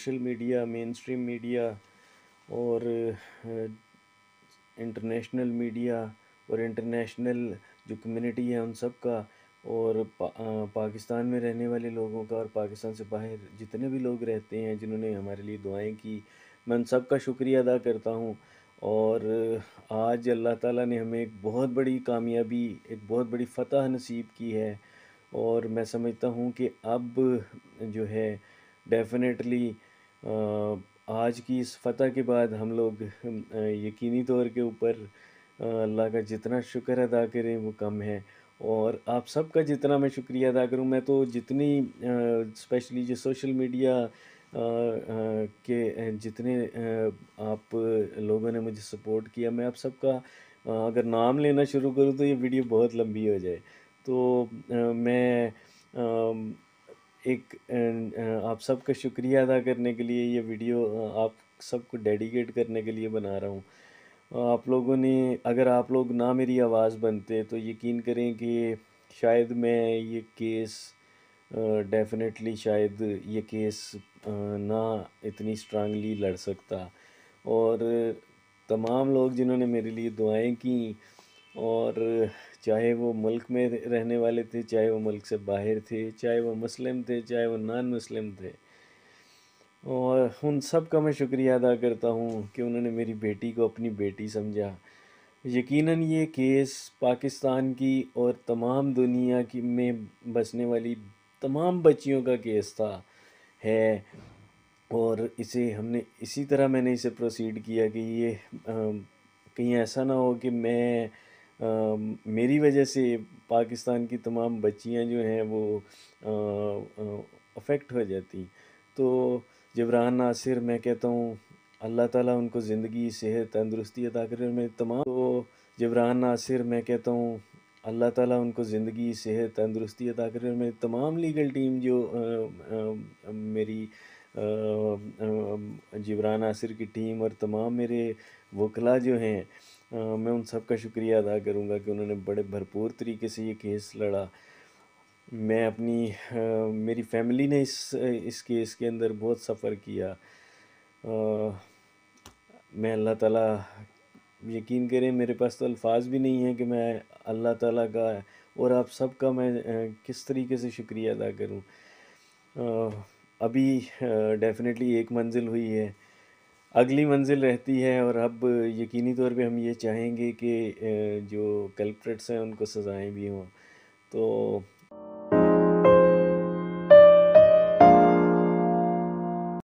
Social media, مین stream media اور international media اور international جو کمیونٹی ہے ان سب کا، اور پاکستان میں رہنے والے لوگوں کا، اور پاکستان سے باہر جتنے بھی لوگ رہتے ہیں جنہوں نے ہمارے لیے دعائیں کی، میں ان سب کا شکریہ ادا کرتا ہوں۔ اور آج اللہ تعالیٰ نے ہمیں ایک بہت بڑی کامیابی، ایک بہت بڑی فتح نصیب کی ہے، اور میں سمجھتا ہوں کہ اب جو ہے ڈیفینیٹلی آج کی اس فتح کے بعد ہم لوگ یقینی طور کے اوپر اللہ کا جتنا شکر ادا کریں وہ کم ہے۔ اور آپ سب کا جتنا میں شکریہ ادا کروں، میں تو جتنی اسپیشلی جو سوشل میڈیا کے جتنے آپ لوگوں نے مجھے سپورٹ کیا، میں آپ سب کا اگر نام لینا شروع کروں تو یہ ویڈیو بہت لمبی ہو جائے، تو میں ایک آپ سب کا شکریہ ادا کرنے کے لیے یہ ویڈیو آپ سب کو ڈیڈیکیٹ کرنے کے لیے بنا رہا ہوں۔ آپ لوگوں نے، اگر آپ لوگ نہ میری آواز بنتے تو یقین کریں کہ شاید میں یہ کیس ڈیفینیٹلی شاید یہ کیس نہ اتنی اسٹرانگلی لڑ سکتا۔ اور تمام لوگ جنہوں نے میرے لیے دعائیں کیں، اور چاہے وہ ملک میں رہنے والے تھے، چاہے وہ ملک سے باہر تھے، چاہے وہ مسلم تھے، چاہے وہ نان مسلم تھے، اور ان سب کا میں شکریہ ادا کرتا ہوں کہ انہوں نے میری بیٹی کو اپنی بیٹی سمجھا۔ یقیناً یہ کیس پاکستان کی اور تمام دنیا کی میں بسنے والی تمام بچیوں کا کیس ہے، اور اسے ہم نے اسی طرح میں نے اسے پروسیڈ کیا کہ یہ کہیں ایسا نہ ہو کہ میری وجہ سے پاکستان کی تمام بچیاں جو ہیں وہ افیکٹ ہو جاتی۔ تو جبران ناصر، میں کہتا ہوں اللہ تعالیٰ ان کو زندگی، صحت، تندرستی عطا کرے، اور جبران ناصر، میں کہتا ہوں اللہ تعالیٰ ان کو زندگی، صحت، تندرستی عطا کرے، اور میری تمام لیگل ٹیم جو میری جبران ناصر کی ٹیم اور تمام میرے وکلاء جو ہیں، میں ان سب کا شکریہ ادا کروں گا کہ انہوں نے بڑے بھرپور طریقے سے یہ کیس لڑا۔ میں میری فیملی نے اس کیس کے اندر بہت سفر کیا۔ میں اللہ تعالیٰ، یقین کریں میرے پاس تو الفاظ بھی نہیں ہیں کہ میں اللہ تعالیٰ کا اور آپ سب کا میں کس طریقے سے شکریہ ادا کروں۔ ابھی ڈیفینیٹلی ایک منزل ہوئی ہے، اگلی منزل رہتی ہے، اور اب یقینی طور پہ ہم یہ چاہیں گے کہ جو کلپریٹس ہیں ان کو سزائیں بھی ہوں۔ تو